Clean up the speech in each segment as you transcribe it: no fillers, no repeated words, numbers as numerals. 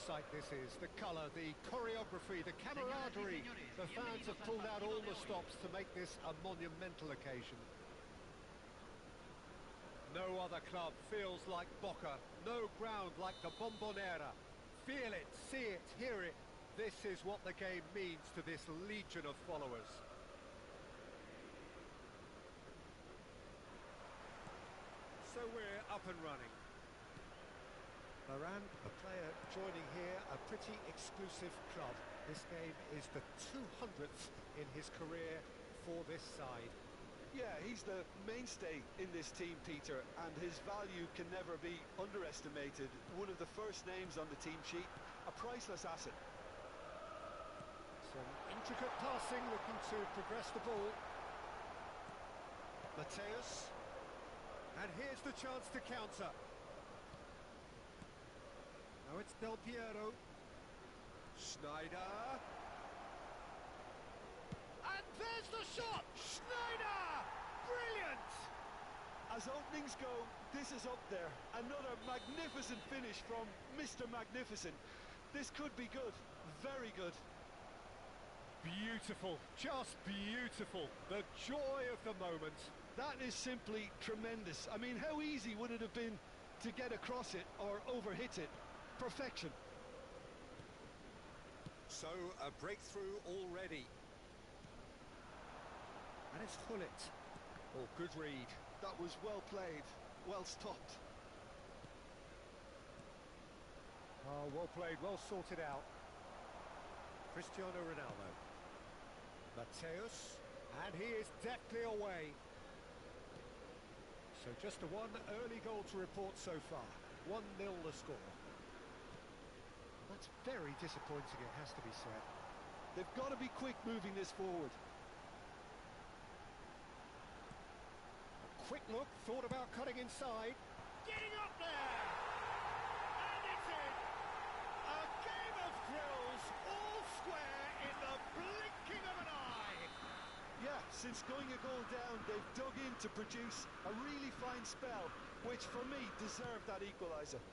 sight this is. The colour, the choreography, the camaraderie. The fans have pulled out all the stops to make this a monumental occasion. No other club feels like Boca. No ground like the Bombonera. Feel it, see it, hear it. This is what the game means to this legion of followers. So we're up and running. Moran, a player joining here, a pretty exclusive club. This game is the 200th in his career for this side. Yeah, he's the mainstay in this team, Peter, and his value can never be underestimated. One of the first names on the team sheet, a priceless asset. Some intricate passing, looking to progress the ball. Mateus. And here's the chance to counter. Now it's Del Piero. Schneider. And there's the shot! Schneider! Brilliant! As openings go, this is up there. Another magnificent finish from Mr. Magnificent. This could be good, very good. Beautiful, just beautiful. The joy of the moment. That is simply tremendous. I mean, how easy would it have been to get across it or overhit it? Perfection. So, a breakthrough already. And it's Hullet. Oh, good read. That was well played, well stopped. Oh, well played, well sorted out. Cristiano Ronaldo. Mateus. And he is deftly away. So just a one early goal to report so far. 1-0 the score. That's very disappointing, it has to be said. They've got to be quick moving this forward. Quick look, thought about cutting inside. Getting up there! And it's in! A game of thrills, all square in the blinking of an eye! Yeah, since going a goal down, they've dug in to produce a really fine spell, which for me deserved that equaliser.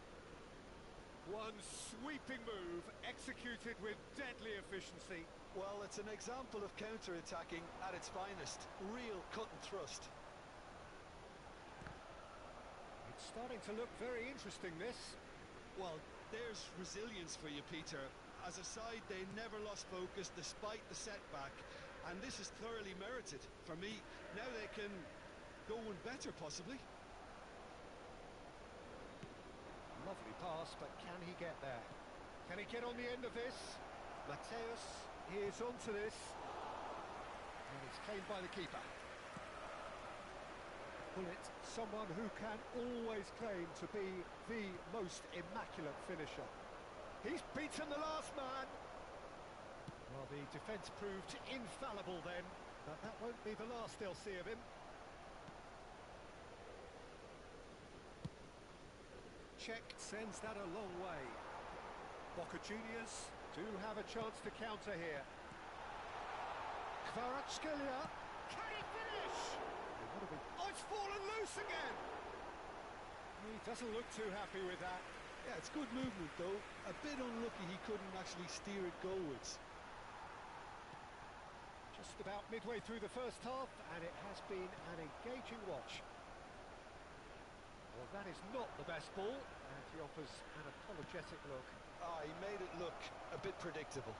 One sweeping move, executed with deadly efficiency. Well, it's an example of counter-attacking at its finest. Real cut and thrust. It's starting to look very interesting, this. Well, there's resilience for you, Peter. As a side, they never lost focus despite the setback, and this is thoroughly merited. For me, now they can go one better, possibly. Lovely pass, but can he get there? Can he get on the end of this? Mateus is onto this. And it's claimed by the keeper. Hullet, someone who can always claim to be the most immaculate finisher. He's beaten the last man. Well, the defence proved infallible then, but that won't be the last they'll see of him. Check sends that a long way. Boca Juniors do have a chance to counter here. Kvaratskhelia, can he finish? Oh, it's fallen loose again! He doesn't look too happy with that. Yeah, it's good movement though. A bit unlucky he couldn't actually steer it goalwards. Just about midway through the first half, and it has been an engaging watch. Well, that is not the best ball, and he offers an apologetic look. Ah, he made it look a bit predictable.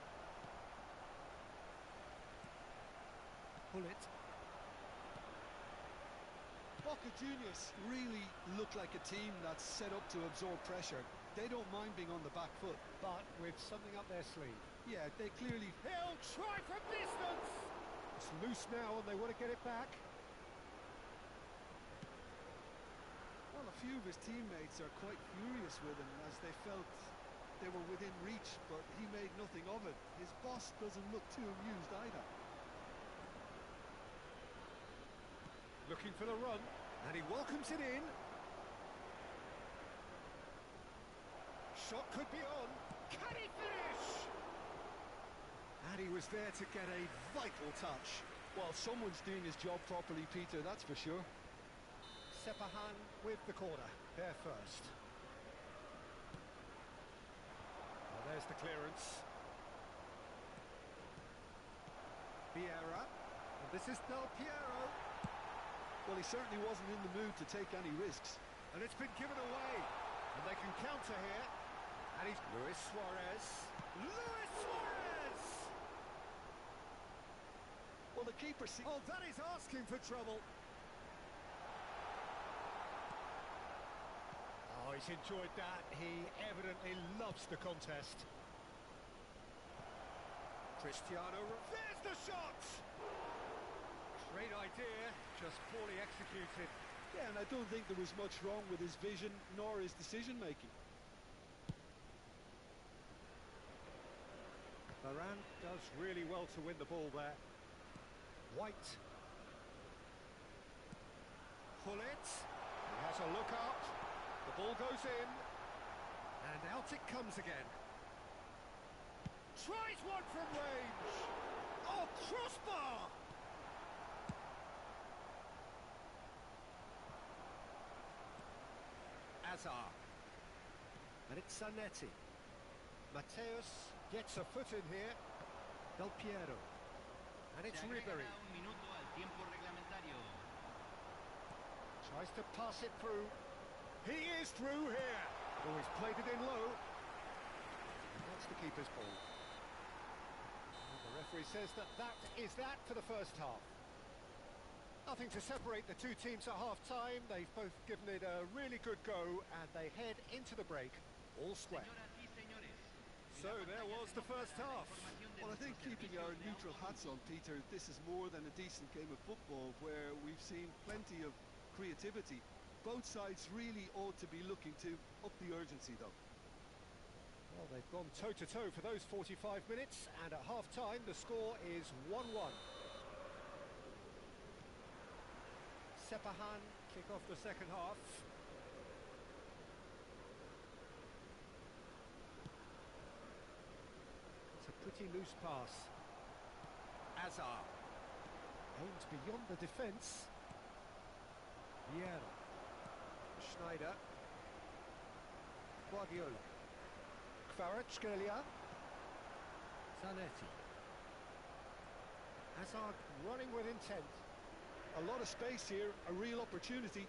Hullet. Boca Juniors really look like a team that's set up to absorb pressure. They don't mind being on the back foot. But with something up their sleeve. Yeah, they clearly... He'll try from distance! It's loose now and they want to get it back. Well, a few of his teammates are quite furious with him as they felt they were within reach, but he made nothing of it. His boss doesn't look too amused either. Looking for the run, and he welcomes it in. Shot could be on. Can he finish? And he was there to get a vital touch. Well, someone's doing his job properly, Peter, that's for sure. Sepahan with the corner, there first. Well, There's the clearance. Vieira. And this is Del Piero. Well, he certainly wasn't in the mood to take any risks. And it's been given away. And they can counter here. And he's Luis Suarez. Luis Suarez! Well, the keeper... Oh, that is asking for trouble. Oh, he's enjoyed that. He evidently loves the contest. Cristiano, there's the shot! Great idea, just poorly executed. Yeah, and I don't think there was much wrong with his vision nor his decision-making. Varane does really well to win the ball there. White. Hullet. He has a look up. The ball goes in. And out it comes again. Tries one from range. Oh, crossbar! Hazard. And it's Zanetti. Mateus gets a foot in here. Del Piero. And it's Ribery. Tries to pass it through. He is through here. Oh, he's played it in low. And that's the keeper's ball. And the referee says that is that for the first half. Nothing to separate the two teams at half-time. They've both given it a really good go, and they head into the break all square. So there was the first half. Well, I think keeping our neutral hats on, Peter, this is more than a decent game of football where we've seen plenty of creativity. Both sides really ought to be looking to up the urgency, though. Well, they've gone toe-to-toe for those 45 minutes, and at half-time the score is 1-1. Sepahan kick off the second half. It's a pretty loose pass. Hazard aims beyond the defence. Vieira. Schneider. Guardiola. Kvaratskhelia. Zanetti. Hazard running with intent. A lot of space here, a real opportunity.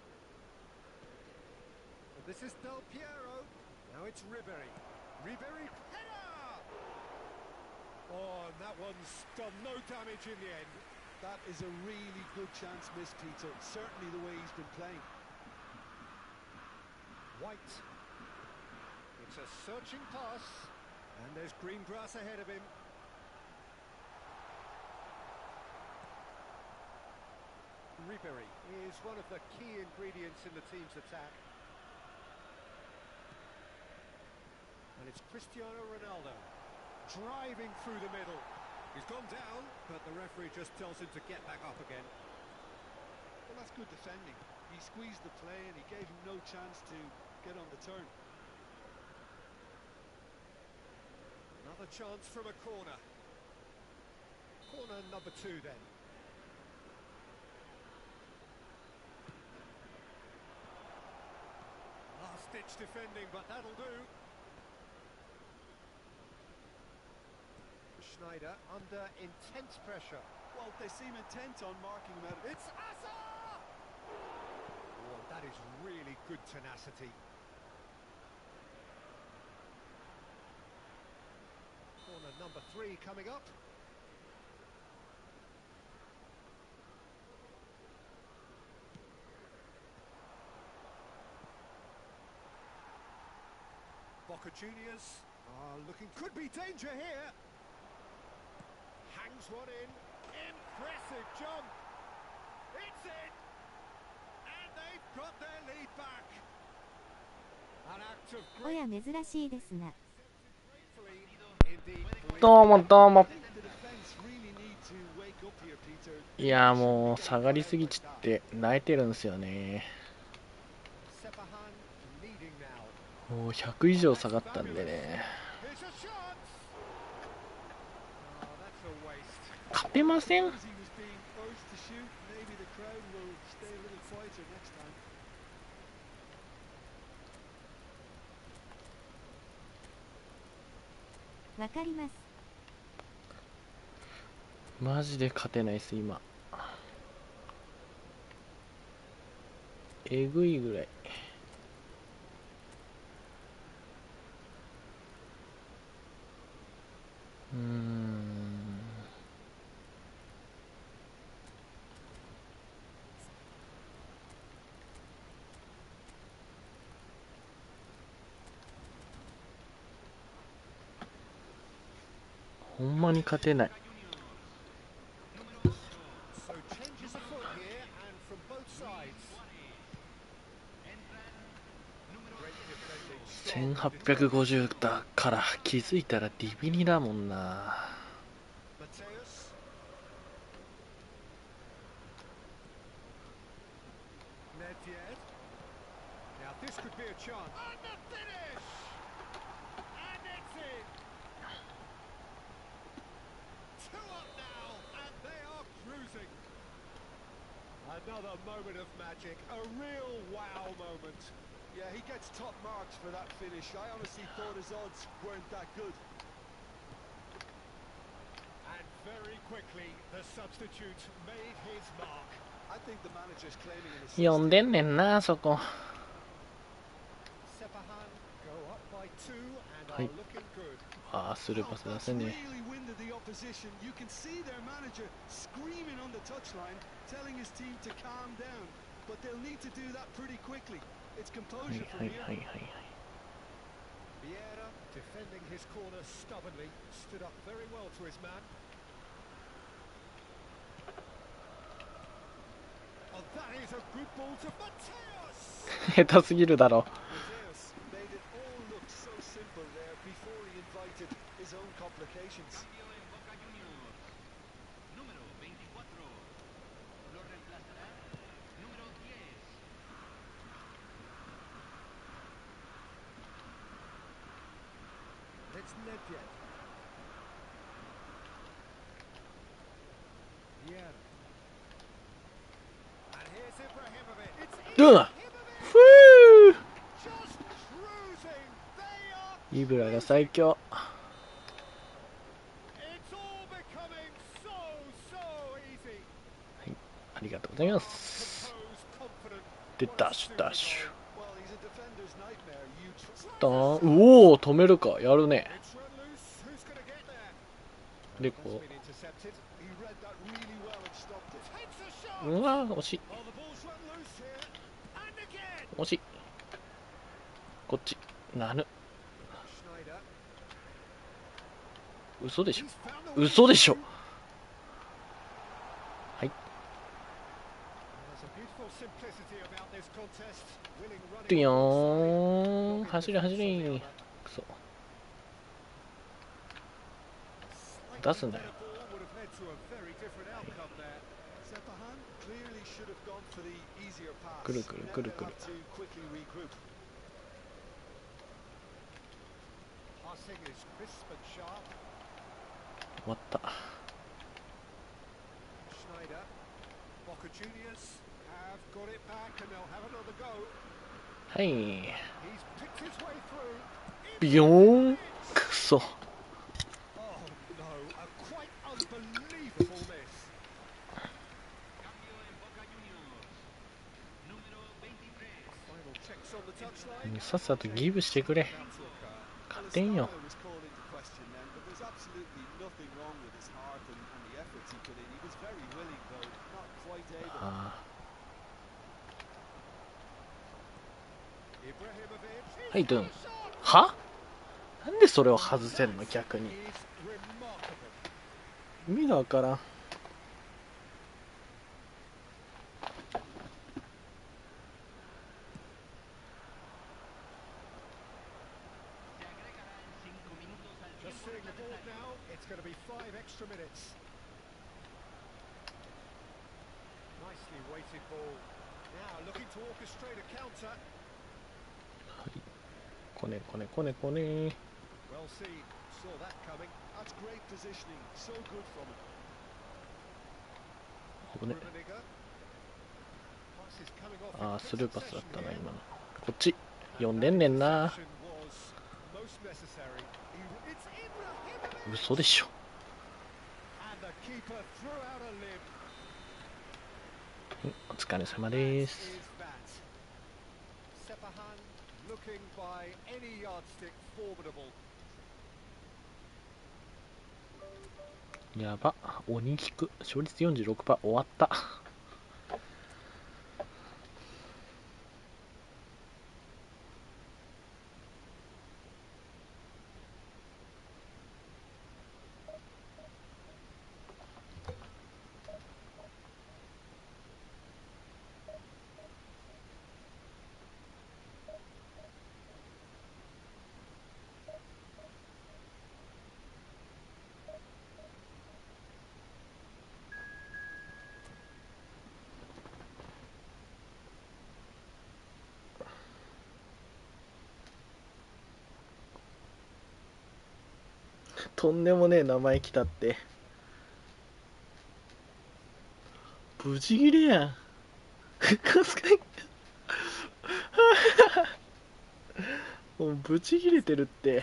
And this is Del Piero. Now it's Ribery. Ribery, header! Oh, and that one's done no damage in the end. That is a really good chance missed, Peter. Certainly the way he's been playing. White. It's a searching pass. And there's green grass ahead of him. Ribery is one of the key ingredients in the team's attack. And it's Cristiano Ronaldo driving through the middle. He's gone down, but the referee just tells him to get back up again. Well, that's good defending. He squeezed the play and he gave him no chance to get on the turn. Another chance from a corner. Corner number 2 then. Last-ditch defending, but that'll do. Schneider under intense pressure. Well, they seem intent on marking him out. It's Hazard! Oh, that is really good tenacity. Corner number 3 coming up. Boca Juniors are looking, could be danger here. Hangs one in. Impressive jump. It's in. And they've got their lead back. An act of おや great 珍しいですが indeed. どうもどうも。 The defense really need to wake up here, Peter. いやもう下がりすぎちって泣いてるんですよね。 Sepahan leading now. もう100以上下がったんでね。 Here's a shot. Oh, that's a waste. 勝てません。 As he was being urged to shoot, maybe the crowd will stay a little quieter next time. わかります。マジで勝てないっす今。えぐいぐらい。ほんまに勝てない。So changes afoot here and from both sides. Great defending, strong. 1850だから気づいたらディビニだもんな。Mateus. Nedved. Now this could be a chance. And the finish! And it's in! Two up now, and they are cruising. Another moment of magic, a real wow moment. Yeah, he gets top marks for that finish. I honestly thought his odds weren't that good. And very quickly, the substitute made his mark. I think the manager's claiming an assist. 読んでんねんなそこ。Sepahan go up by 2 and はい。 are looking good. ああ、スルーパス出せね Really winded the opposition. You can see their manager screaming on the touchline, telling his team to calm down. But they'll need to do that pretty quickly. It's え。は composure い from はい here. はいはいはい。Vieira defending his corner stubbornly, stood up very well to his man. Oh, that is a good ball to Mateus! 下手すぎるだろ。 Mateus made it all look so simple there before he invited his own complications. It's Nedved. Vieira. And here's Ibrahimovic. It's うわ Ibrahimovic! ふう Just cruising! They are イブラが最強。 It's all becoming so easy. はい、ありがとうございます。 Composed, confident. で、ダッシュダッシ Well, he's a defender's nightmare. You ュ。おお、止めるか、やるね。 It's run loose. Who's going to get there? で、 That's こ been intercepted. he read that really well and stopped it. Takes a う、 shot. うわー、惜しい。 Oh, the ball's run loose here. And again. 惜しい。こっち、なぬ。 Schneider. 嘘でしょ。 He's found the way 嘘でしょ。 through. はい。 There's a beautiful simplicity about this contest. Willing ドゥ running. ヨ on ー both ン、 sides. 走れ走 Looking れ。 defensive on the くそ。 other. 出すんだよ。 Slightly better ball would have led to a very different outcome there. Sepahan clearly should have gone for the easier pass. くるくる Now くる they'll くる。 have to quickly regroup. Passing is crisp and sharp. 終わった。 Schneider. Boca Juniors have got it back and they'll have another go. はい。 He's picked his way through. ビヨーン。くそ。 Oh no, a quite unbelievable miss. Final checks on the touchline. さっさとギブしてくれ。 About to occur. 勝てんよ。 Well, his style was called into question then, but there's absolutely nothing wrong with his heart and the efforts he put in. He was very willing, though, not quite able. あ Ibrahimovic. ーはい、ドゥン。はなんでそれを外せんの逆に。 Is remarkable. 意味がわからん。 Just seeing the board now, it's going to be 5 extra minutes. Nicely weighted ball. Now looking to orchestrate a counter. こねこねこねこね。 Well seen, saw that coming. That's great positioning. So good from him. こね。 Rummenigge. Pass is coming off あ in ー、スルーパスだっ succession たな here. 今の。こっち読んでんねんな。 Interception was most most necessary. It's in 嘘でしょ。 and the keeper threw out a limb. お疲れ様です。 Is that Sepahan looking by any yardstick formidable. やば、鬼引く。勝率 46%。 終わった。とんでもねえ名前来たって。ブチギレやん。もうブチギレてるって。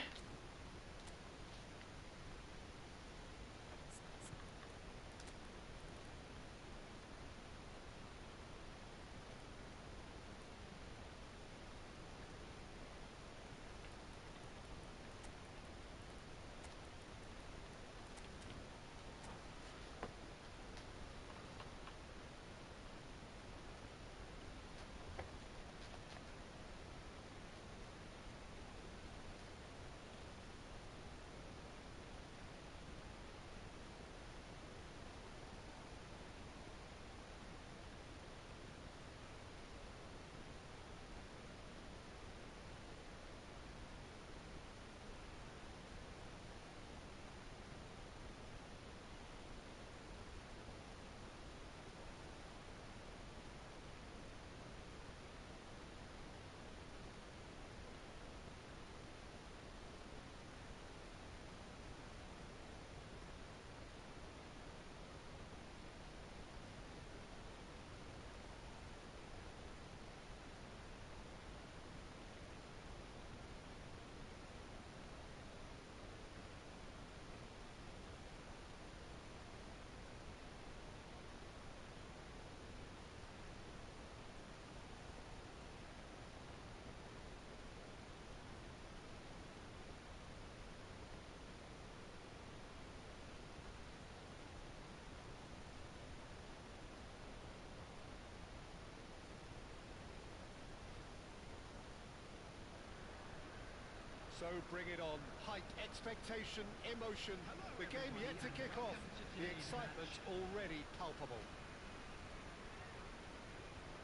So bring it on. Hype, expectation, emotion. The game yet to kick off. The excitement already palpable.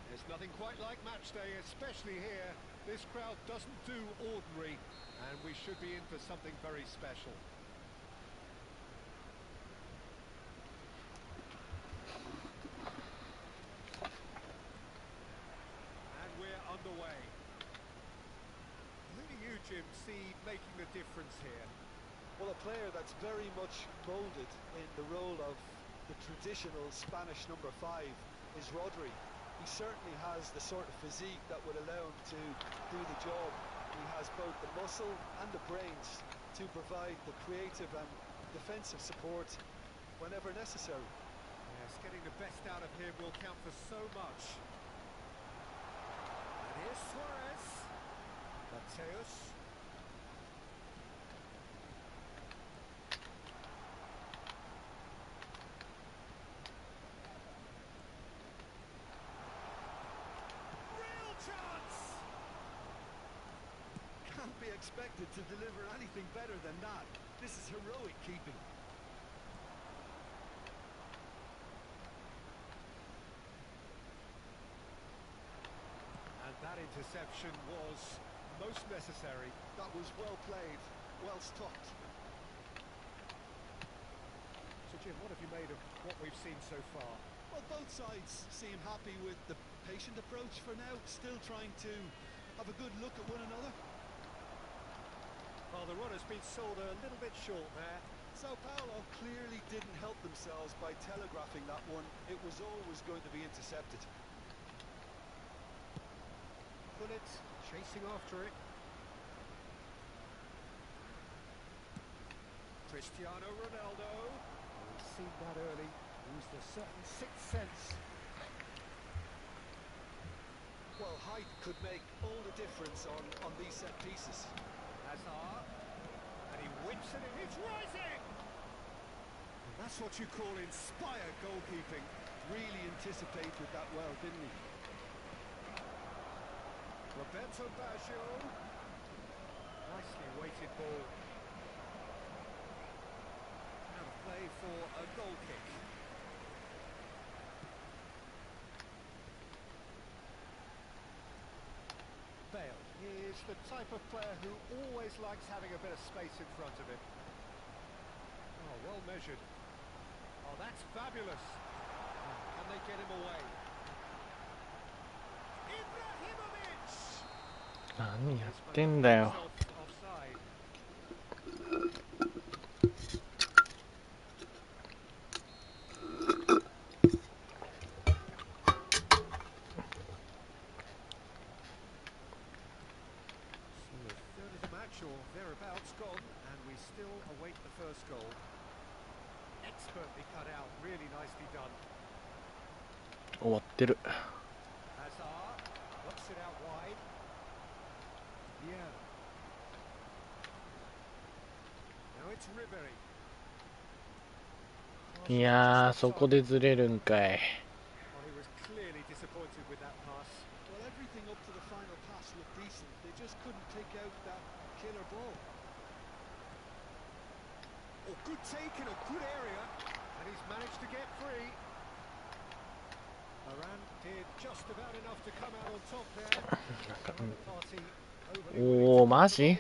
There's nothing quite like match day, especially here. This crowd doesn't do ordinary, and we should be in for something very special. And we're underway. Who do you, Jim, see making the difference here? Well, a player that's very much moulded in the role of the traditional Spanish number 5 is Rodri. He certainly has the sort of physique that would allow him to do the job. He has both the muscle and the brains to provide the creative and defensive support whenever necessary. Yes, getting the best out of him will count for so much. And here's Suarez. Mateus. Real chance! Can't be expected to deliver anything better than that. This is heroic keeping. And that interception was most necessary. That was well played, well stopped. So Jim, what have you made of what we've seen so far? Well, both sides seem happy with the patient approach for now, still trying to have a good look at one another. Well, the run has been sold a little bit short there. Sao Paulo clearly didn't help themselves by telegraphing that one. It was always going to be intercepted. Bullet chasing after it. Cristiano Ronaldo. We've seen that early. Used a certain sixth sense. Well, height could make all the difference on these set pieces. Hazard. And he whips it in. It's rising! And that's what you call inspired goalkeeping. Really anticipated that well, didn't he? Roberto Baggio. Nicely weighted ball. Now a play for a goal kick. Bale is the type of player who always likes having a bit of space in front of him. Oh, well measured. Oh, that's fabulous. Can they get him away? Ibrahimovic! 何やってんだよ。 Offside. So a third of the match or thereabouts gone, and we still await the first goal. Expertly cut out, really nicely done. 終わってる。 Hazard works it out wide. Yeah. Now it's Ribery. いやー、そこでずれるんかい。 Well, he was clearly disappointed with that pass. Well, everything up to the final pass looked decent. They just couldn't take out that killer ball. Oh, good take in a good area, and he's managed to get free. Varane did just about enough to come out on top there. The party overly おー、マジ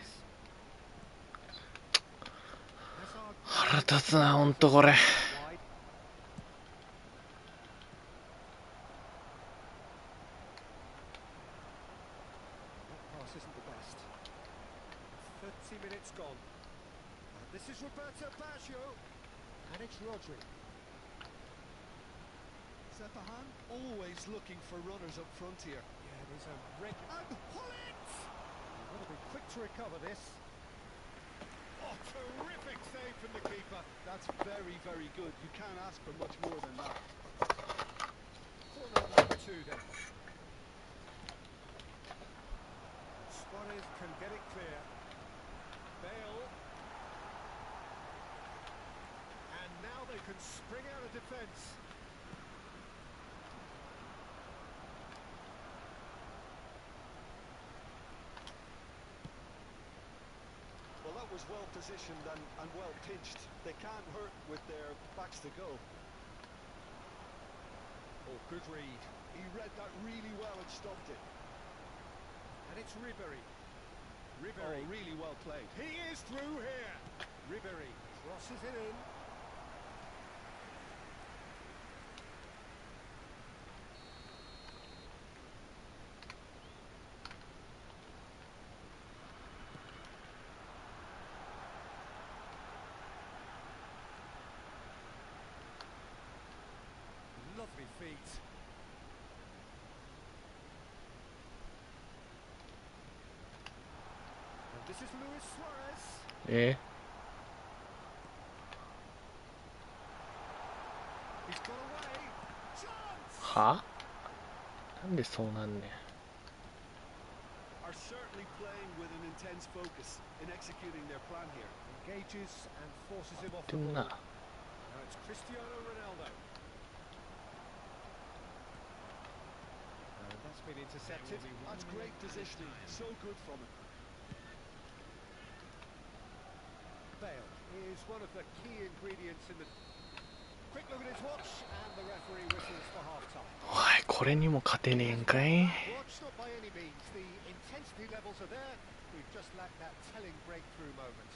Hazard 腹立つな、ほんとこれ。 wide. That pass isn't the best. 30 minutes gone. And this is Roberto Baggio, and it's Rodri. Sepahan always looking for runners up front here. Yeah, there's a regular. And pull it! You've got to be quick to recover this. Oh, terrific save from the keeper. That's very, very good. You can't ask for much more than that. Corner number 2 then. Suarez can get it clear. Bale. And now they can spring out of defence. Well, that was well positioned and well pitched. They can't hurt with their backs to goal. Oh, good read. He read that really well and stopped it. And it's Ribery. Oh, Ribery. really well played. He is through here. Ribery crosses it in. Lovely feet. And this is Luis Suarez. え He's got away. Chance! はなんでそうなんねん。 Are certainly playing with an intense focus in executing their plan here. Engages and forces him off て the ん ball. な。 Now it's Cristiano Ronaldo. And that's been intercepted. That's great positioning. So good from him. Bale is one of the key ingredients in the... Quick look at his watch, and the referee whistles for half-time. おい、これにも勝てねえんかい。 Watch, not by any means. The intensity levels are there. We've just lacked that telling breakthrough moment.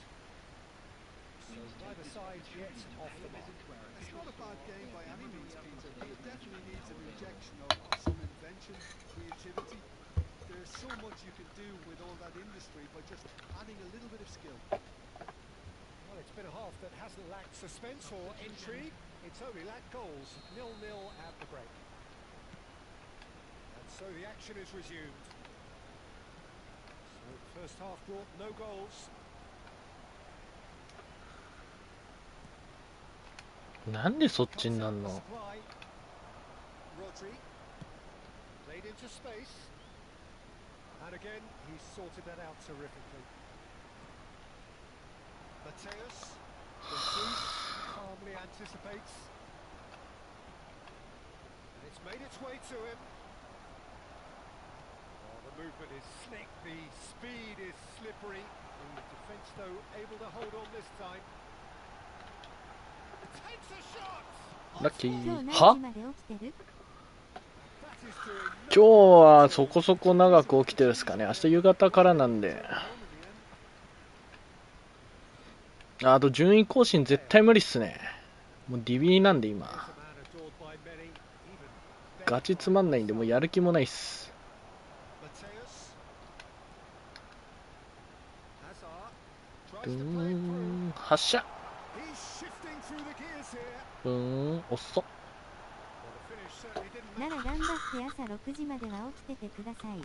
So neither side yet off the mark. It's not a bad game by any means, Peter, but it definitely needs an injection of some invention, creativity. There's so much you can do with all that industry by just adding a little bit of skill. Well, it's been a half that hasn't lacked suspense or intrigue. It's only lacked goals. 0-0 at the break. And so the action is resumed. So first half brought no goals. なんでそっちになんの？ Rodri played into space, and again he sorted that out terrifically. Mateus, Jesus calmly anticipates, and it's made its way to him. Oh, the movement is slick, the speed is slippery. The defence, though, able to hold on this time. Takes a shot. ラッキ今ー。日何時はまで起きてる？ That is doing 今日はそこそこ長く起きてるっすかね。明日夕方からなんで。あと順位更新絶対無理っすね。もうディビーなんで今。ガチつまんないんでもうやる気もないっす。発射。遅っ。なら頑張って朝6時までは起きててください。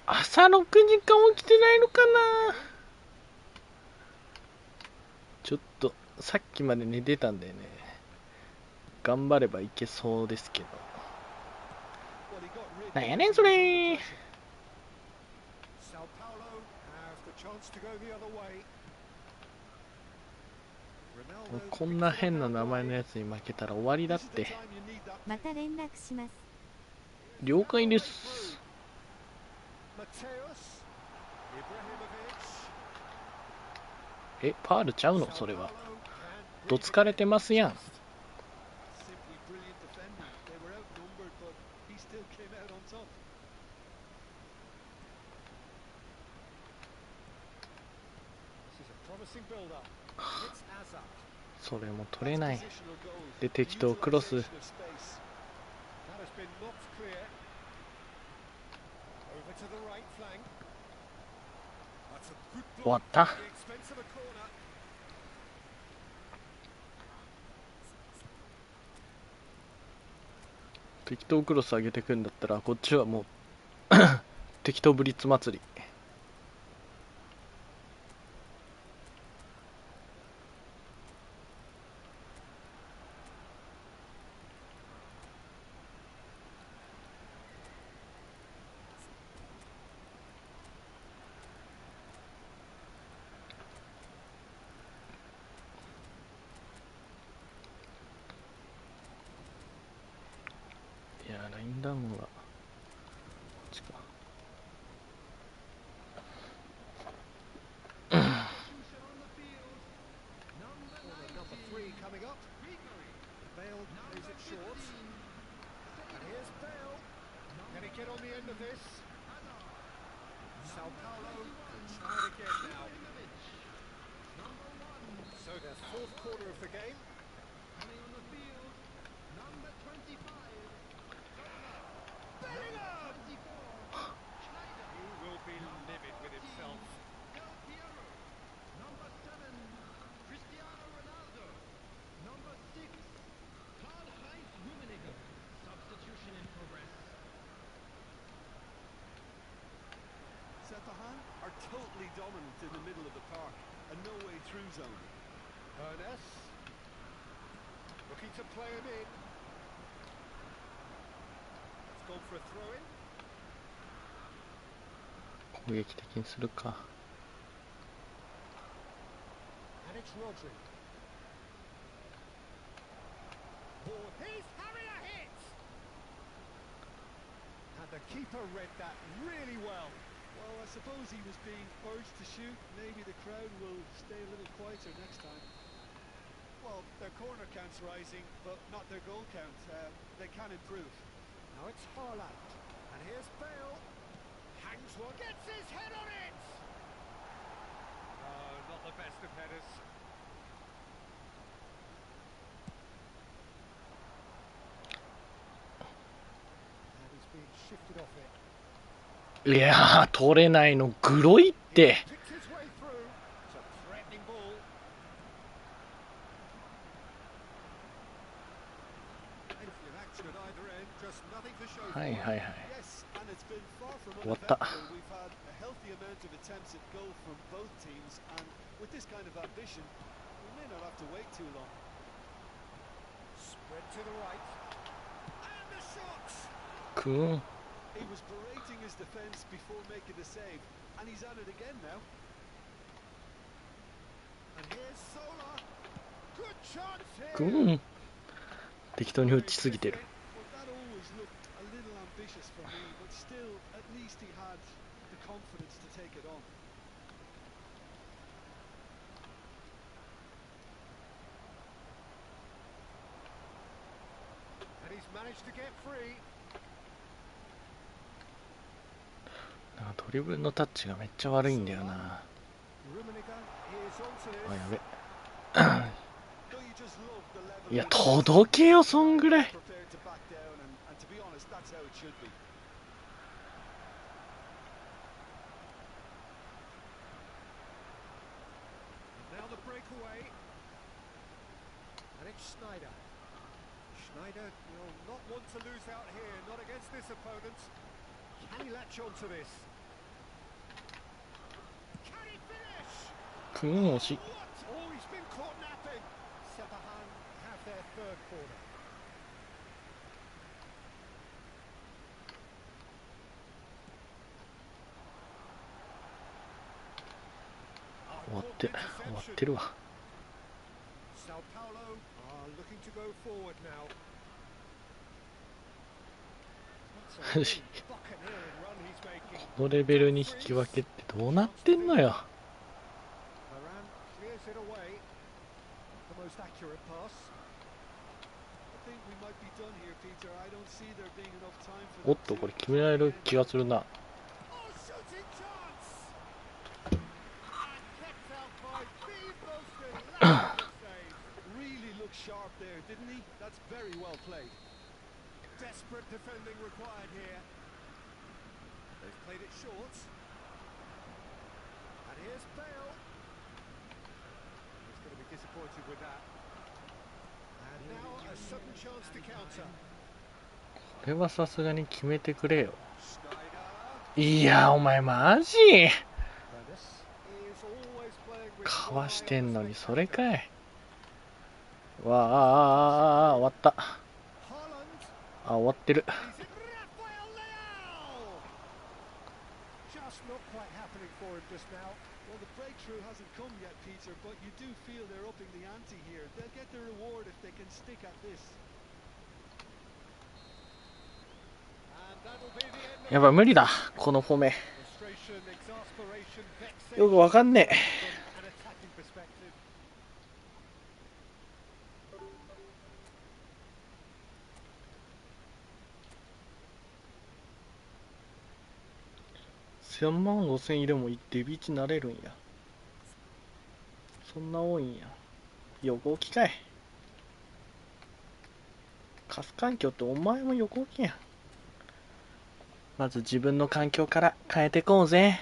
朝6時間起きてないのかな。ちょっとさっきまで寝てたんでね、頑張ればいけそうですけど。なんやねんそれ。こんな変な名前のやつに負けたら終わりだって。また連絡します。了解です。え、パールちゃうのそれは。どつかれてますやん。それも取れない。で適当クロス。終わった。適当クロス上げてくんだったらこっちはもう適当ブリッツ祭り。いやラインダウンはこっちか。Are totally dominant in the middle of the park, a no way through zone. Ernest looking to play him in. It's gone for a throw in. 攻撃的にするか。 And it's Rodri. He's having a hit. And the keeper read that really well. Well, I suppose he was being urged to shoot. Maybe the crowd will stay a little quieter next time. Well, their corner count's rising, but not their goal count. They can improve. Now it's Haaland. And here's Bale. Hangs one. Gets his head on it! Oh, not the best of headers. And he's being shifted off it. いやー取れないのグロいって。はいはいはい。終わった。with this kind of ambition, we may not have to wait too long. Spread to the right. And the shot! くーん。 He was berating his defence before making the save, and he's at it again now. And here's Sola. Good chance く here. ーん。適当に打ちすぎてる。 Well, that always looked a little ambitious for me, but still, at least he had the confidence to take it on. And he's managed to get free. なんかドリブルのタッチがめっちゃ悪いんだよな。 Rummenigge is onto あ、 this. やべ。 Don't you just love the level いや、 of defence? 届けよ、そんぐらい。 Prepared to back down, and to be honest, that's how it should be. Now the breakaway. And it's Schneider. Schneider will not want to lose out here, not against this opponent. Can he latch onto this? Can he finish? くーん、惜しい。 What? Oh, he's been caught napping. Sepahan have their third corner. Oh, 終わって、 important 終わっ interception. てるわ。 Sao Paulo are looking to go forward now. That's a really buccaneering run he's making. このレベルに引き分けってどうなってんのよ。 Varane clears it away. The most accurate pass. I think we might be done here, Peter. I don't see there being enough time for おっ them と、 to これ決められる気がするな。 Oh, shooting chance! And kept out by the most elaborate of saves. really look sharp there, didn't he? That's very well played. Desperate defending required here. They've played it short. And here's Bale. He's going to be disappointed with that. And now a sudden chance to counter. これはさすがに決めてくれよ。 Schneider. いや、お前マジ Is always playing with か one わ eye してん on の the にそれ spectator. かい。わあ、終わった。 Haaland. あ、終わってる。 He's in Rafael Leao. Just not quite happening for him just now. Well, the breakthrough hasn't come yet, Peter, but you do feel they're upping the ante here. They'll get the reward if they can stick at this. And that'll be the end of やばい、無理だ。このフォメ。 frustration, exasperation, よく vexation わかんねえ。 from an attacking perspective. 3万5千入れもデビーチなれるんや。そんな多いんや。横置きかい。カス環境ってお前も横置きやん。まず自分の環境から変えてこうぜ。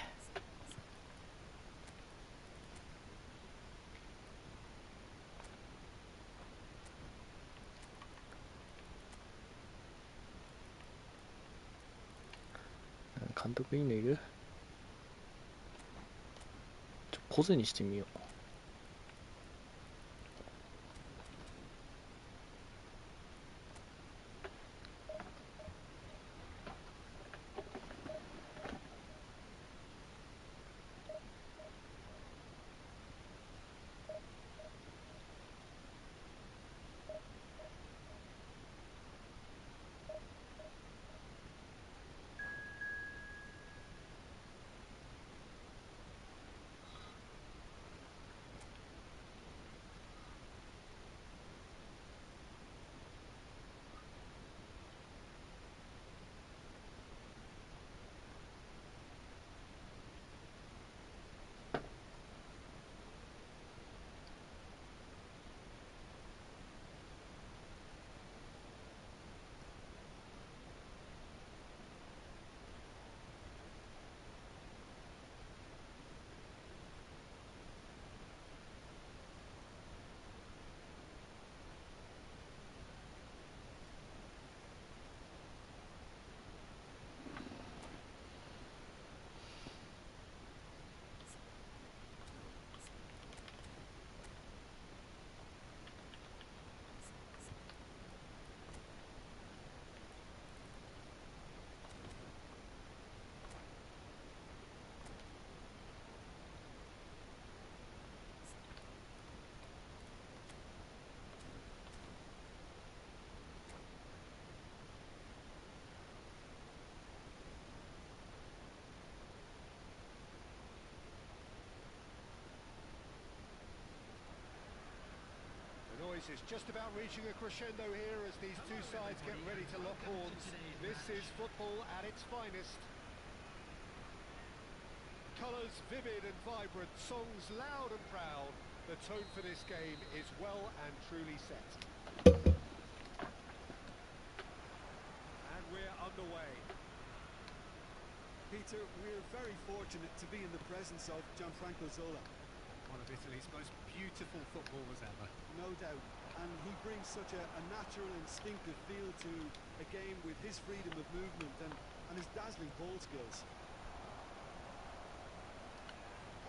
監督いいのいる？ポズにしてみよう。is just about reaching a crescendo here as these two sides get ready to lock horns. This is football at its finest. Colours vivid and vibrant, songs loud and proud. The tone for this game is well and truly set. And we're underway. Peter, we're very fortunate to be in the presence of Gianfranco Zola. One of Italy's most beautiful footballers ever. No doubt. And he brings such a natural, instinctive feel to a game with his freedom of movement and his dazzling ball skills.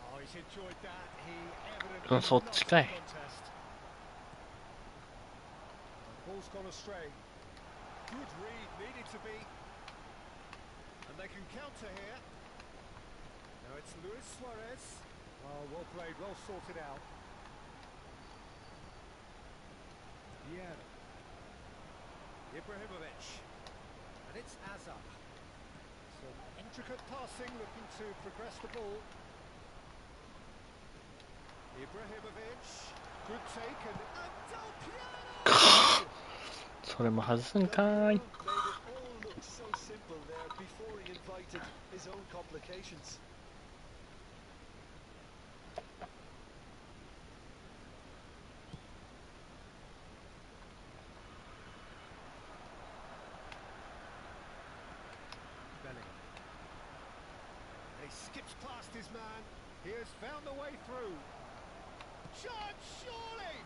Oh, he's enjoyed that. He evidently そっ loves ち the かい。 contest. The ball's gone astray. Good read, needed to be. And they can counter here. Now it's Luis Suarez. Oh, well played, well sorted out. Vieira. Ibrahimovic. And it's Azar. Some intricate passing, looking to progress the ball. Ibrahimovic. Good take and Del Piero! それも外すんかーい。 Made it all look so simple there before he invited his own complications. And he skips past his man. He has found the way through. Shot, surely!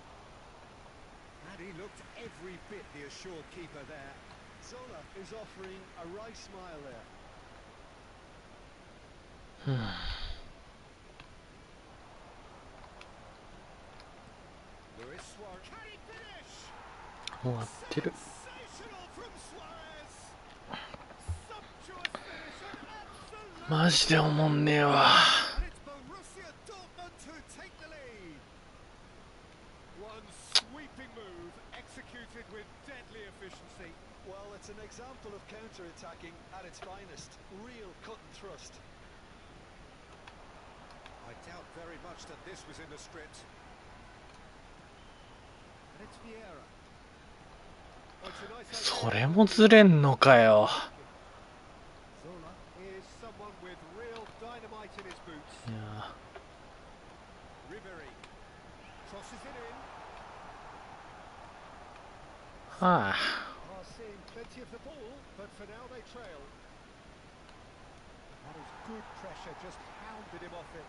And he looked every bit the assured keeper there. Zola is offering a wry smile there. Luis Suarez. Can he finish? 終わってる。 Sensational from Suarez. Sumptuous finish and absolute. マジでおもんねえわ。 And it's Borussia Dortmund who take the lead. One sweeping move executed with deadly efficiency. Well, it's an example of counter-attacking at its finest. Real cut and thrust. I doubt very much that this was in the script. And it's Vieira. Oh, it's a nice idea. それもずれんのかよ。 Zola is someone with real dynamite in his boots. いや Ribery crosses it in. はあ。 Are seeing plenty of the ball, but for now they trail. That is good pressure, just hounded him off it.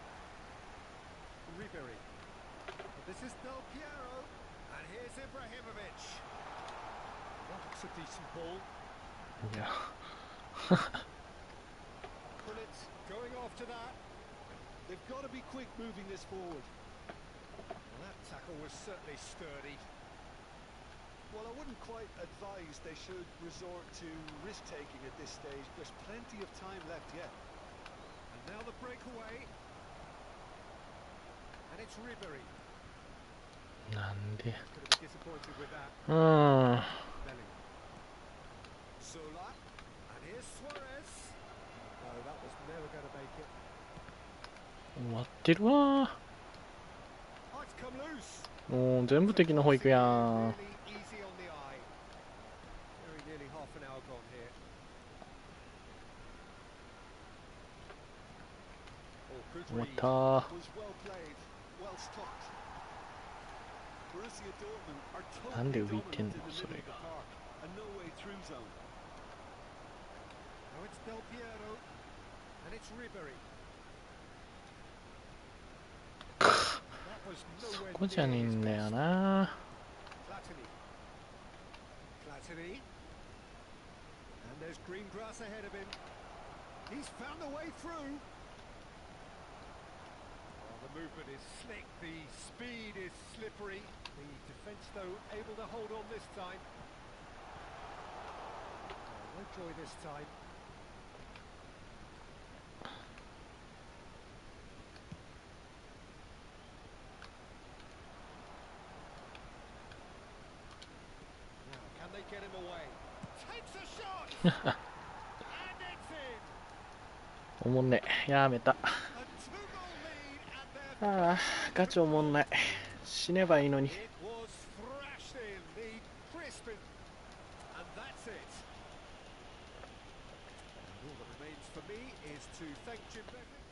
Ribery. This is Del Piero. And here's Ibrahimovic. That's a decent ball. いや Pullet going after that. They've got to be quick moving this forward. Well, that tackle was certainly sturdy. Well, I wouldn't quite advise they should resort to risk-taking at this stage. There's plenty of time left yet. And now the breakaway. And it's Ribery. なんで。 Could have been disappointed with that. うん。 Bellingham. Zola. And here's Suarez. No, that was never going to make it. 終わってるわ。 Oh, it's come loose. もう全部敵の方行くやん。 Really easy on the eye. Very nearly half an hour gone here. Oh, good 終わっ read. た。 Was well played, well stopped. Borussia Dortmund are なんで totally 浮いてん dominant の in the そ middle れ of the が。 park. A no-way through zone. Now it's Del Piero. And it's Ribery. That was そ nowhere こじゃ near ねえ his んだよ best. な。 Platini. Platini. And there's green grass ahead of him. He's found a way through. Oh, the movement is slick, the speed is slippery. The defence, though, able to hold on this time. Oh, no joy this time. Now, can they get him away? Takes a shot! And it's in! おもんねえ。やめた。 A two-goal lead and they're ああ、ガチおもんない。死ねばいいのに。 It was thrashed it. And all that remains for me is to thank Jim Bevan.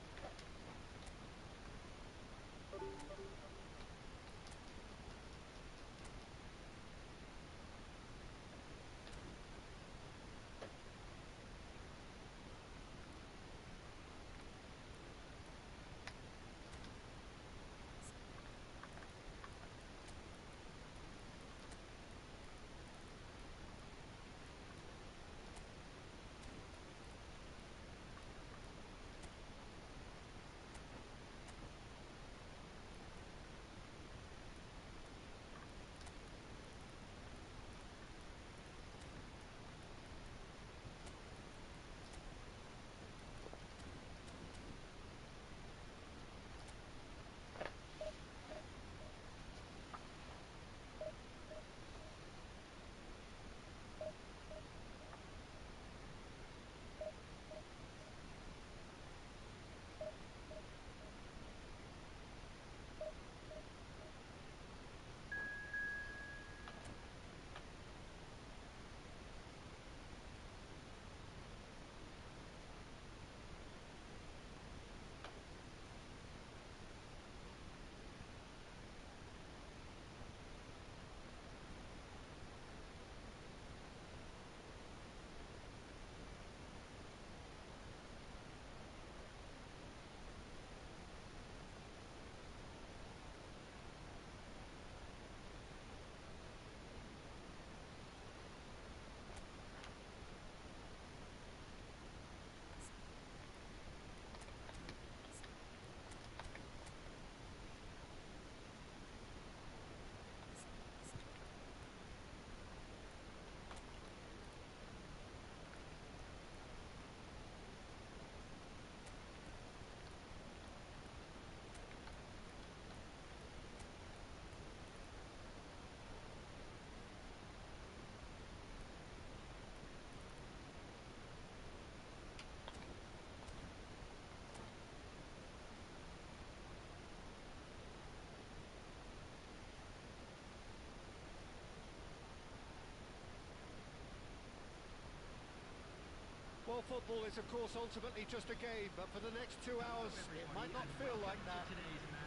Well, football is, of course, ultimately just a game, but for the next 2 hours, it might not feel like that.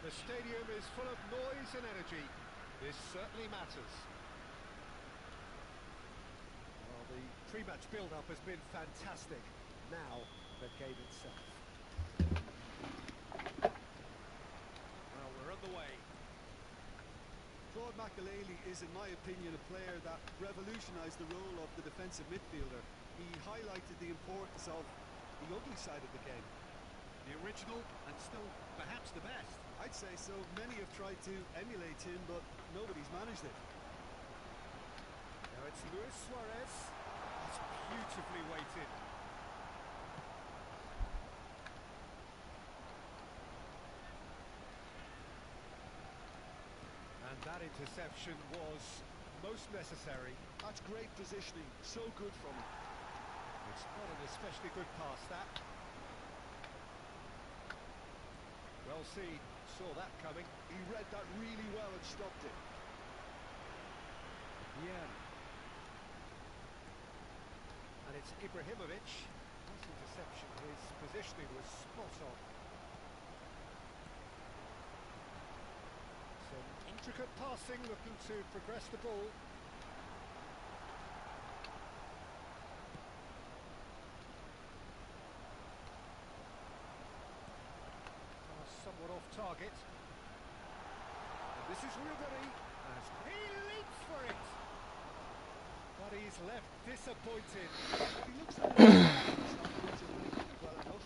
The stadium is full of noise and energy. This certainly matters. Well, the pre-match build-up has been fantastic. Now, the game itself. Well, we're on the way. Claude Makelele is, in my opinion, a player that revolutionised the role of the defensive midfielder. He highlighted the importance of the ugly side of the game. The original and still perhaps the best. I'd say so. Many have tried to emulate him, but nobody's managed it. Now it's Luis Suarez. It's beautifully weighted. And that interception was most necessary. That's great positioning. So good from him. It's not an especially good pass, that. Well seen. Saw that coming. He read that really well and stopped it. Yeah. And it's Ibrahimovic. Nice interception. His positioning was spot on. Some intricate passing, looking to progress the ball. Somewhat off target. And this is Ribery as he leaps for it. But he's left disappointed. He looks like he's not well enough.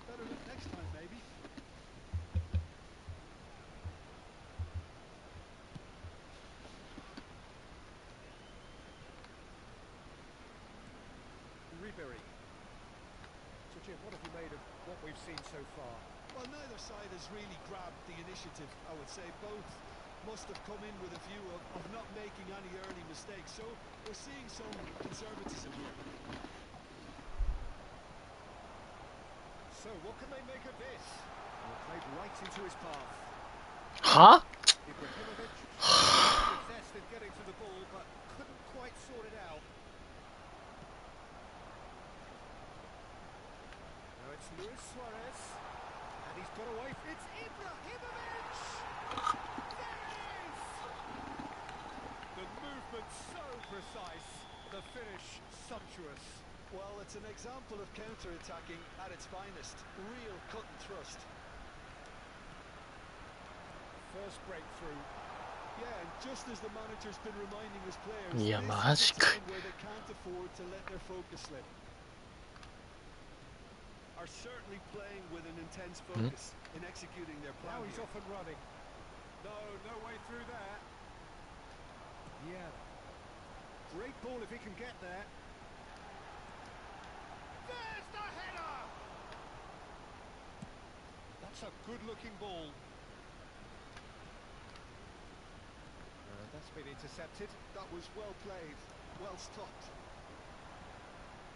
Better look next time, maybe. Ribery. So Jim, what have you made of what we've seen so far? Well, neither side has really grabbed the initiative, I would say. Both must have come in with a view of not making any early mistakes. So we're seeing some conservatism here. So what can they make of this? Well, played right into his path. Huh? Ibrahimovic possessed in getting to the ball, but couldn't quite sort it out. Luis Suarez. And he's got away. It's Ibrahimovic! There it is! The movement so precise, the finish sumptuous. Well, it's an example of counter-attacking at its finest. Real cut and thrust. First breakthrough. Yeah, and just as the manager's been reminding his players, Yeah, this is a magic. time where they can't afford to let their focus slip. Are certainly playing with an intense focus in executing their plan. Now he's here. off and running. No way through there. Yeah. Great ball if he can get there. There's the header! That's a good-looking ball. That's been intercepted. That was well played, well stopped.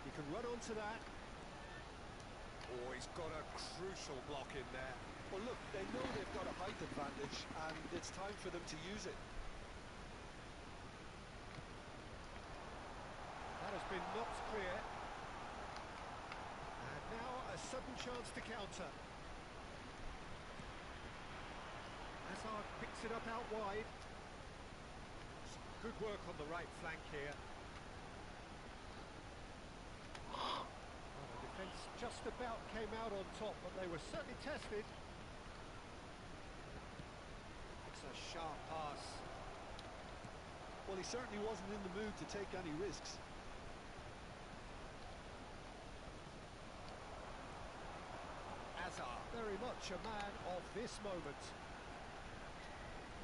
He can run onto that. Oh, he's got a crucial block in there. Well, look, they know they've got a height advantage, and it's time for them to use it. That has been knocked clear. And now a sudden chance to counter. Hazard picks it up out wide. Some good work on the right flank here. Well, the defence just about came out on top, but they were certainly tested. It's a sharp pass. Well, he certainly wasn't in the mood to take any risks. Hazard, very much a man of this moment.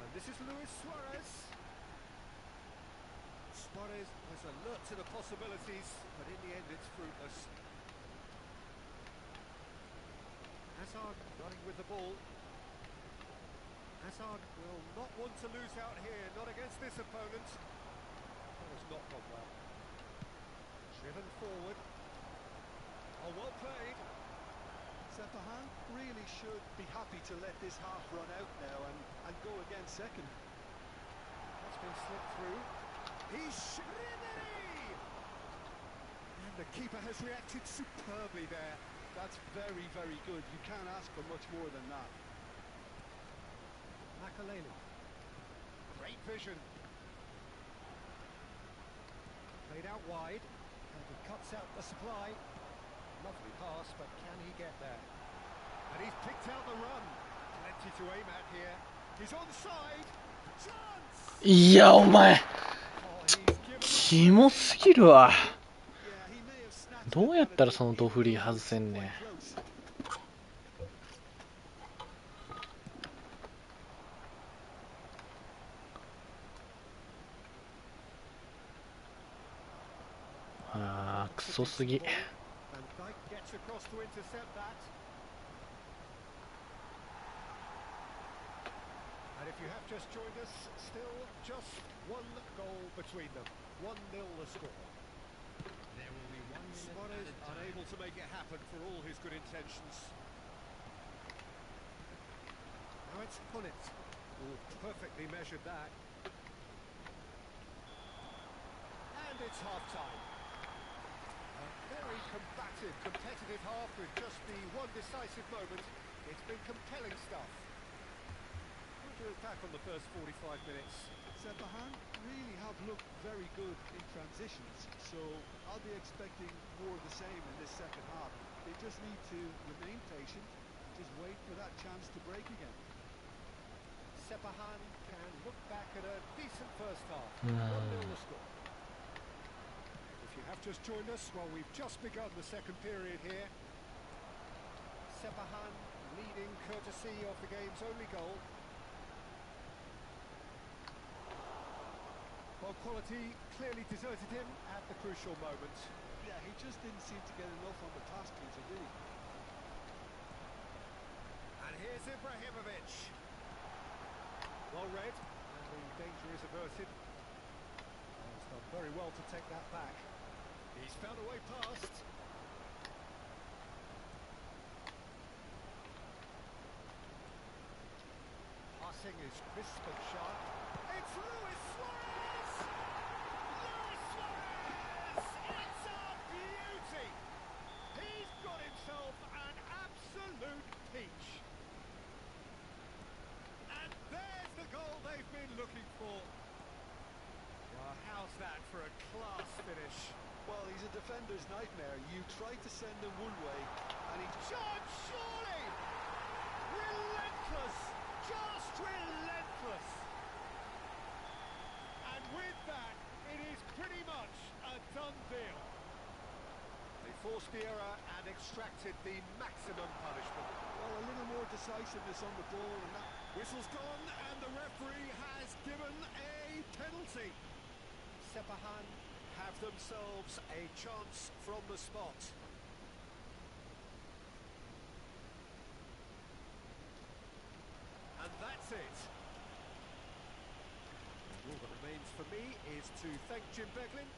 And this is Luis Suarez. Suarez was alert to the possibilities, but in the end it's fruitless. Hazard running with the ball. Hazard will not want to lose out here, not against this opponent. That has not gone well. Driven forward. Oh, well played. Sepahan really should be happy to let this half run out now and go again second. That's been slipped through. He's Ribery! And the keeper has reacted superbly there. That's very, very good. You can't ask for much more than that. Makaleli. Great vision. Played out wide. And he cuts out the supply. Lovely pass, but can he get there? And he's picked out the run. Plenty to aim at here. He's onside. Chance! いやお前 Oh, he's given キモすぎるわ。 Yeah, he may have snapped どうやったらそのドフリー外せんねん。 close. あークソすぎ。 And Dyke gets across to intercept that. And if you have just joined us, still just one goal between them. 1-0 the score. There will be 1 minute Suarez added time. unable to make it happen for all his good intentions. Now it's Pullet. Oh, perfectly measured that. And it's half-time. A very combative, competitive half with just the one decisive moment. It's been compelling stuff. We'll do back on the first 45 minutes. Sepahan really have looked very good in transitions, so I'll be expecting more of the same in this second half. They just need to remain patient, just wait for that chance to break again. Sepahan can look back at a decent first half. 1-0 the score. If you have just joined us, well, we've just begun the second period here. Sepahan leading courtesy of the game's only goal. Well, quality clearly deserted him at the crucial moment. Yeah, he just didn't seem to get enough on the task, Peter, did he? And here's Ibrahimovic. Well read, and the danger is averted. He's done very well to take that back. He's found a way past. Passing is crisp and sharp. It's Luis Suarez! Luis Suarez! It's a beauty! He's got himself an his nightmare. You try to send him one way, and he John, surely! Relentless! Just relentless! And with that, it is pretty much a done deal. They forced the error and extracted the maximum punishment. well, a little more decisiveness on the ball, and that Whistle's gone, and the referee has given a penalty. Sepahan have themselves a chance from the spot. And that's it. All that remains for me is to thank Jim Beglin